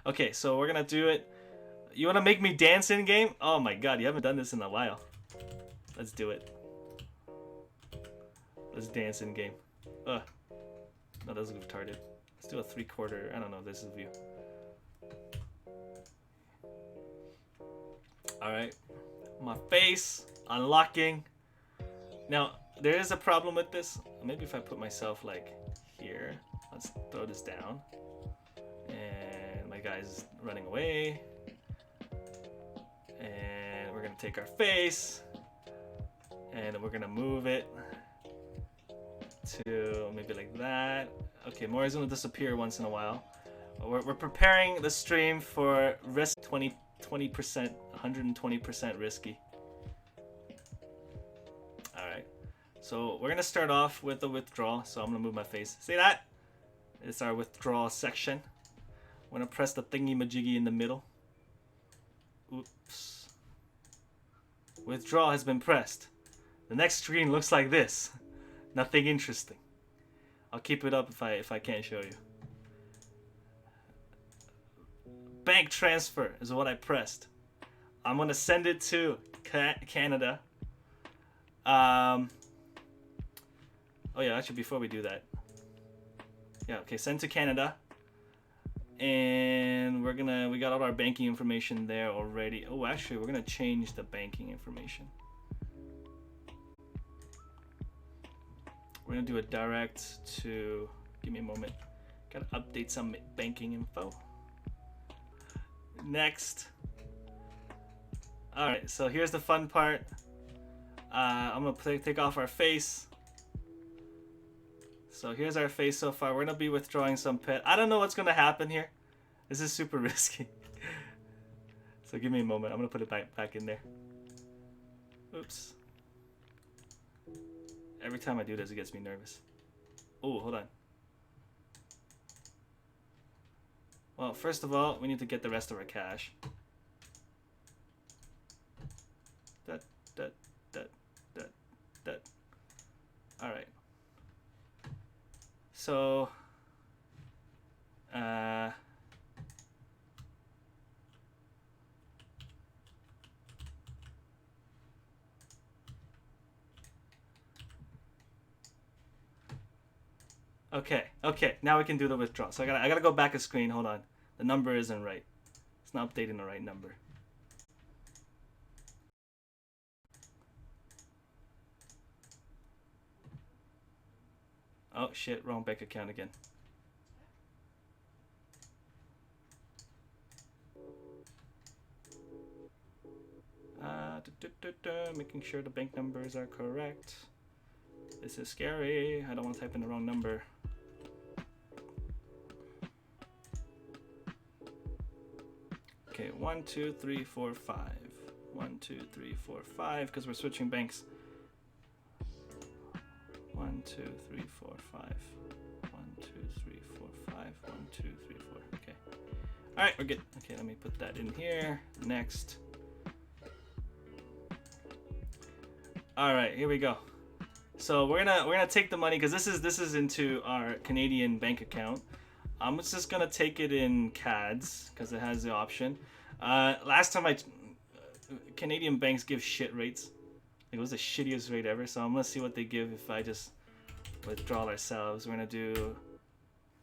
Okay, so we're gonna do it. You wanna make me dance in game? Oh my god, you haven't done this in a while. Let's do it. Let's dance in game. Ugh. No, that was retarded. Let's do a 3/4. I don't know. This is view. All right. My face unlocking. Now there is a problem with this. Maybe if I put myself like here. Let's throw this down. And my guy's running away. And we're gonna take our face. And we're gonna move it to maybe like that. Okay, Mori's gonna disappear once in a while. We're preparing the stream for risk 20%, 120% risky. Alright, so we're gonna start off with the withdrawal. So I'm gonna move my face. See that? It's our withdrawal section. I'm gonna press the thingy majiggy in the middle. Oops. Withdrawal has been pressed. The next screen looks like this. Nothing interesting. I'll keep it up if I can't show you. Bank transfer is what I pressed. I'm gonna send it to Canada. Oh yeah, actually before we do that. Yeah, okay, send to Canada. And we got all our banking information there already. Oh, actually we're gonna change the banking information. We're gonna do a direct to, give me a moment. Gotta update some banking info. Next. Alright, so here's the fun part. I'm gonna take off our face. So here's our face so far. We're gonna be withdrawing some pet. I don't know what's gonna happen here. This is super risky. So give me a moment. I'm gonna put it back in there. Oops. Every time I do this, it gets me nervous. Oh, hold on. Well, first of all, we need to get the rest of our cash. That. Alright. So, okay, now we can do the withdrawal. So I gotta go back a screen, hold on. The number isn't right. It's not updating the right number. Oh shit, wrong bank account again. Making sure the bank numbers are correct. This is scary. I don't want to type in the wrong number. Okay, 1, 2, 3, 4, 5. 1, 2, 3, 4, 5, because we're switching banks. 1, 2, 3, 4, 5. 1, 2, 3, 4, 5. 1, 2, 3, 4. Okay. All right, we're good. Okay, let me put that in here. Next. All right, here we go. So we're gonna take the money because this is into our Canadian bank account. I'm just gonna take it in CADs because it has the option. Last time Canadian banks give shit rates. It was the shittiest rate ever. So I'm gonna see what they give if I just withdraw ourselves. We're gonna do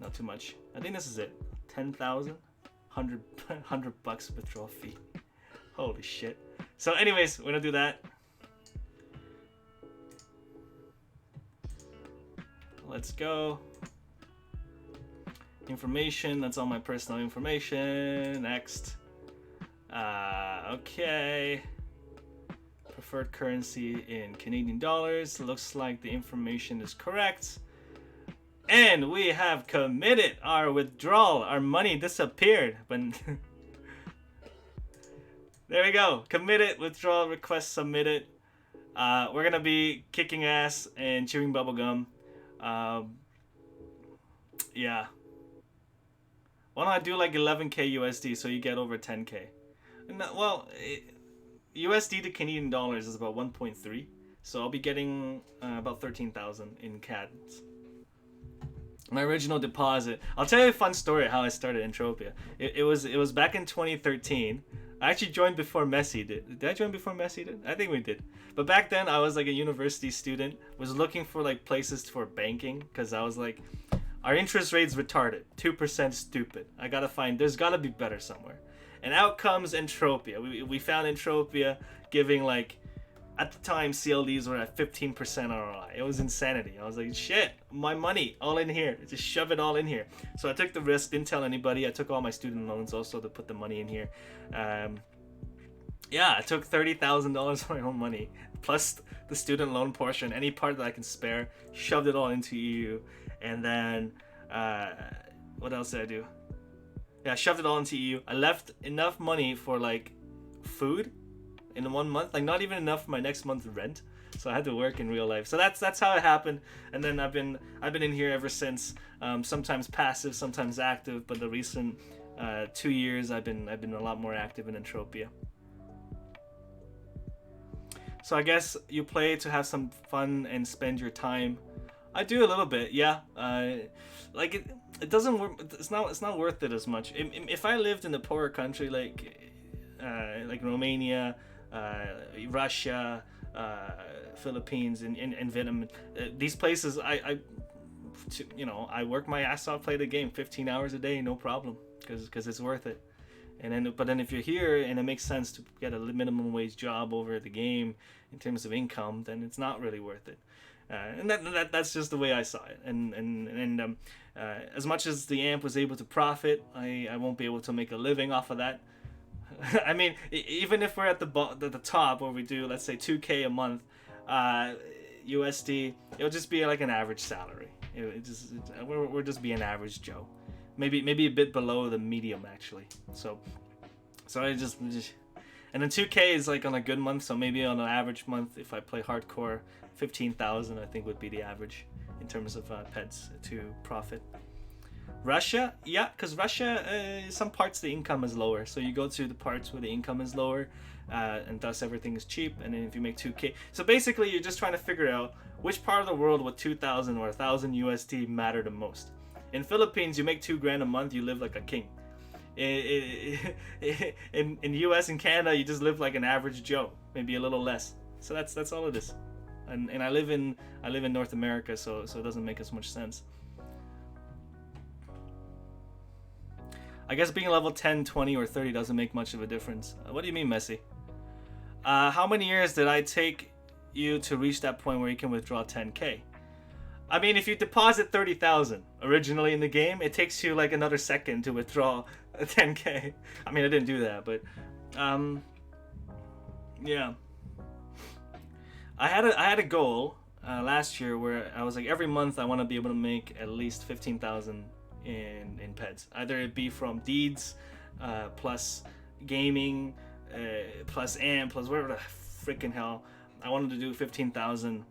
not too much. I think this is it. 10,000, 100 bucks withdrawal fee. Holy shit. So anyways, we're gonna do that. Let's go. Information, that's all my personal information. Next. Okay. Preferred currency in Canadian dollars. Looks like the information is correct. And we have committed our withdrawal. Our money disappeared. But there we go. Committed, withdrawal request submitted. We're gonna be kicking ass and chewing bubblegum. Yeah. Why don't I do like 11k USD so you get over 10k? Well, USD to Canadian dollars is about 1.3, so I'll be getting about 13,000 in CAD. My original deposit. I'll tell you a fun story of how I started Entropia. It was back in 2013. I actually joined before Messi did. Did I join before Messi did? I think we did. But back then I was like a university student, was looking for like places for banking because I was like, our interest rate's retarded, 2% stupid. I gotta find. There's gotta be better somewhere. And out comes Entropia. We found Entropia giving like, at the time, CLDs were at 15% ROI. It was insanity. I was like, shit, my money, all in here. Just shove it all in here. So I took the risk, didn't tell anybody. I took all my student loans also to put the money in here. Yeah, I took $30,000 of my own money, plus the student loan portion, any part that I can spare, shoved it all into EU. And then, what else did I do? Yeah, I shoved it all into EU. I left enough money for like food in 1 month, like not even enough for my next month's rent, so I had to work in real life. So that's how it happened, and then I've been in here ever since. Sometimes passive, sometimes active, but the recent 2 years I've been a lot more active in Entropia. So I guess you play to have some fun and spend your time. I do a little bit, yeah. Like it doesn't work. It's not worth it as much. If I lived in a poorer country like Romania, Russia, Philippines, and Vietnam, these places, I work my ass off, play the game 15 hours a day, no problem, because it's worth it. But then if you're here and it makes sense to get a minimum wage job over the game in terms of income, then it's not really worth it. And that's just the way I saw it. And as much as the AMP was able to profit, I won't be able to make a living off of that. I mean, even if we're at the top where we do, let's say 2k a month USD, it'll just be like an average salary. We're just be an average Joe, maybe a bit below the medium actually. So I just and then 2k is like on a good month, so maybe on an average month, if I play hardcore, 15,000 I think would be the average in terms of pets to profit. Russia, yeah, because Russia, some parts the income is lower, so you go to the parts where the income is lower, and thus everything is cheap. And then if you make 2k, so basically you're just trying to figure out which part of the world with 2,000 or 1,000 USD matter the most. In Philippines, you make $2,000 a month, you live like a king. In US and Canada, you just live like an average Joe, maybe a little less. So that's all it is. And I live in North America, so it doesn't make as much sense. I guess being level 10, 20, or 30 doesn't make much of a difference. What do you mean, Messi? How many years did I take you to reach that point where you can withdraw 10k? I mean, if you deposit 30,000 originally in the game, it takes you like another second to withdraw 10k. I mean, I didn't do that, but yeah. I had a goal last year where I was like, every month I want to be able to make at least 15,000 in pets. Either it be from deeds, plus gaming, plus AMP, plus whatever the freaking hell. I wanted to do 15,000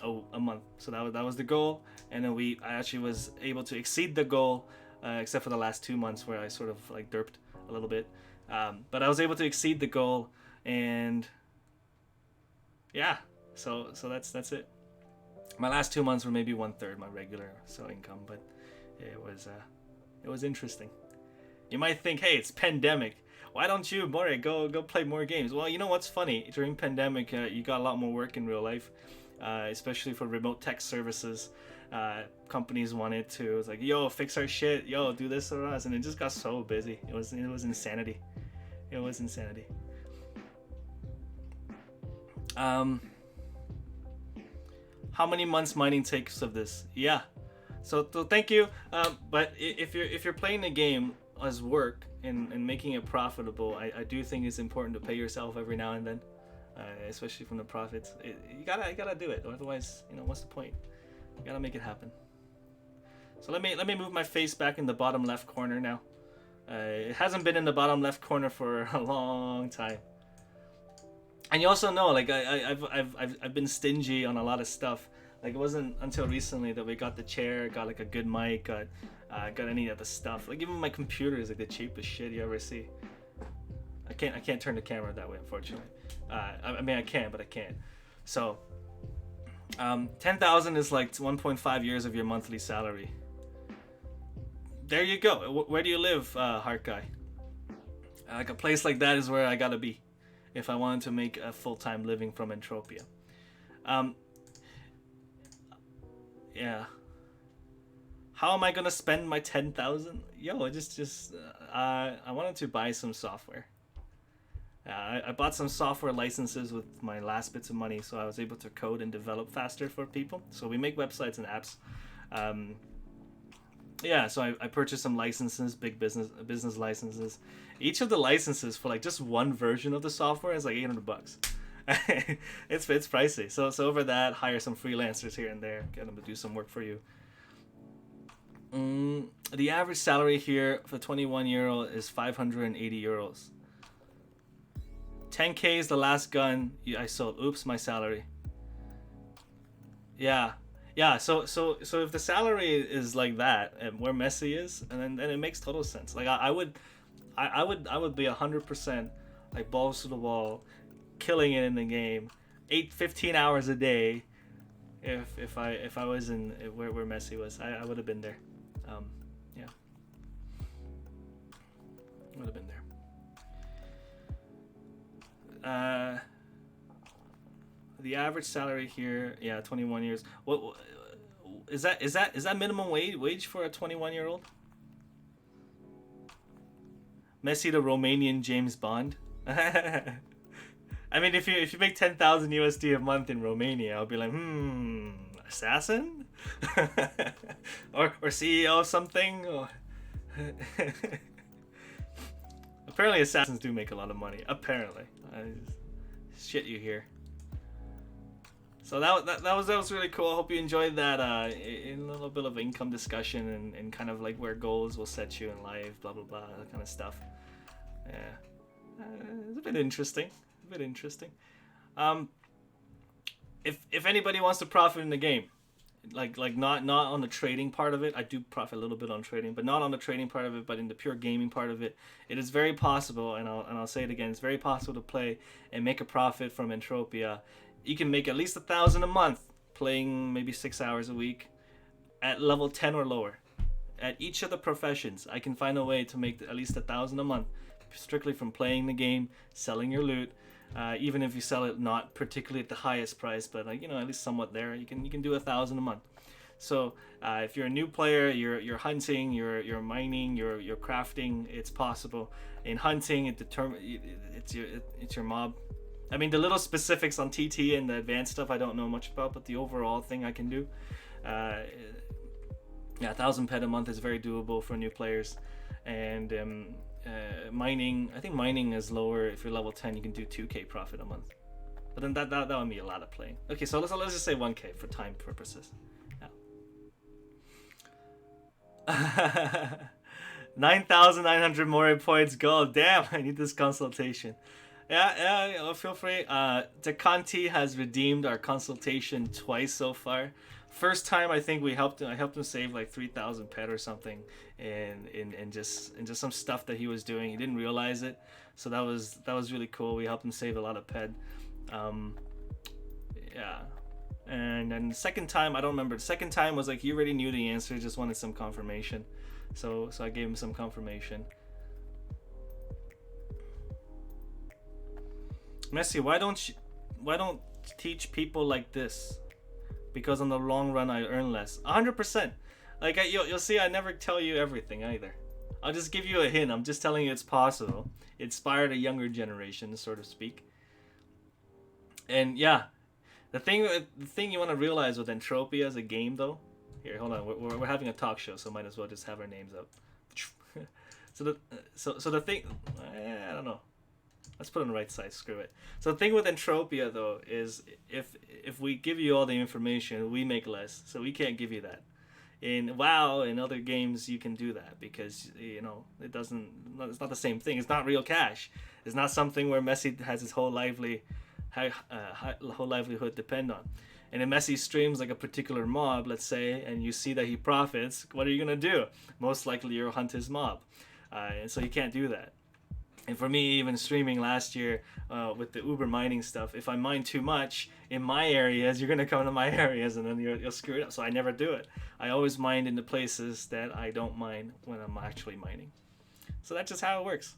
a month. So that was the goal, and then I actually was able to exceed the goal, except for the last 2 months where I sort of like derped a little bit. But I was able to exceed the goal, and yeah. So that's it. My last 2 months were maybe 1/3 my regular income, but it was interesting. You might think, hey, it's pandemic. Why don't you, More, go play more games? Well, you know what's funny? During pandemic, you got a lot more work in real life, especially for remote tech services. Companies wanted to. It was like, yo, fix our shit. Yo, do this for us, and it just got so busy. It was insanity. It was insanity. How many months mining takes of this? Yeah. So thank you. But if you're playing the game as work and making it profitable, I do think it's important to pay yourself every now and then, especially from the profits. You gotta do it. Otherwise, what's the point? You gotta make it happen. So let me move my face back in the bottom left corner now. It hasn't been in the bottom left corner for a long time. And you also know, like I've been stingy on a lot of stuff. Like it wasn't until recently that we got the chair, got like a good mic, got any of the stuff. Like even my computer is like the cheapest shit you ever see. I can't turn the camera that way, unfortunately. I mean I can, but I can't. So 10,000 is like 1.5 years of your monthly salary. there you go. Where do you live, Heart Guy? Like a place like that is where I gotta be if I wanted to make a full-time living from Entropia. Um, yeah. How am I gonna spend my 10,000? Yo, I wanted to buy some software. I bought some software licenses with my last bits of money, so I was able to code and develop faster for people. So we make websites and apps. Um, yeah, so I purchased some licenses, big business licenses. Each of the licenses for like just one version of the software is like $800. It's pricey. So over that, hire some freelancers here and there, get them to do some work for you. The average salary here for 21-year-old is €580. 10k is the last gun I sold. Oops, my salary. Yeah, yeah. So if the salary is like that, and where Messi is, and then it makes total sense. Like I would be 100% like balls to the wall, killing it in the game, 15 hours a day. If I was in where Messi was, I would have been there. Yeah, would have been there. The average salary here, yeah, 21 years. What is that? Is that minimum wage for a 21-year-old? Messi, the Romanian James Bond. I mean, if you make 10,000 USD a month in Romania, I'll be like, assassin, or CEO of something. Apparently, assassins do make a lot of money. Apparently, shit you hear. So that was really cool. I hope you enjoyed that. In a little bit of income discussion and kind of like where goals will set you in life, blah blah blah, that kind of stuff. Yeah, it's a bit interesting. If anybody wants to profit in the game, like not on the trading part of it, I do profit a little bit on trading, but not on the trading part of it, but in the pure gaming part of it, it is very possible, and I'll say it again, it's very possible to play and make a profit from Entropia. You can make at least 1,000 a month playing maybe 6 hours a week at level 10 or lower. At each of the professions, I can find a way to make at least 1,000 a month strictly from playing the game, selling your loot. Even if you sell it not particularly at the highest price, but like, at least somewhat there, you can do 1,000 a month. So if you're a new player, you're hunting, you're mining, you're crafting, it's possible. In hunting, it's your mob. I mean, the little specifics on TT and the advanced stuff I don't know much about, but the overall thing I can do. Yeah, 1,000 pet a month is very doable for new players, and mining, I think mining is lower. If you're level 10, you can do 2k profit a month, but then that would be a lot of playing. Okay, so let's just say 1k for time purposes. Yeah. 9,900 more points gold. Damn, I need this consultation. Yeah, feel free. DeConti has redeemed our consultation twice so far. First time, I think I helped him save like 3,000 pet or something, and just some stuff that he was doing. He didn't realize it, so that was really cool. We helped him save a lot of pet. Yeah, and then the second time, I don't remember. The second time was like he already knew the answer, just wanted some confirmation. So I gave him some confirmation. Messi, why don't teach people like this? Because in the long run I earn less. 100%. Like you'll see, I never tell you everything either. I'll just give you a hint. I'm just telling you it's possible. Inspired a younger generation, so to speak. And yeah, the thing you want to realize with Entropia as a game, though. Here, hold on. We're having a talk show, so might as well just have our names up. so the thing, I don't know. Let's put it on the right side. Screw it. So the thing with Entropia, though, is if we give you all the information, we make less. So we can't give you that. In WoW and other games, you can do that because it's not the same thing. It's not real cash. It's not something where Messi has his whole livelihood depend on. And if Messi streams like a particular mob, let's say, and you see that he profits, what are you gonna do? Most likely you'll hunt his mob, and so you can't do that. And for me, even streaming last year with the Uber mining stuff, if I mine too much in my areas, you're gonna come to my areas and then you'll screw it up. So I never do it. I always mine in the places that I don't mine when I'm actually mining. So that's just how it works.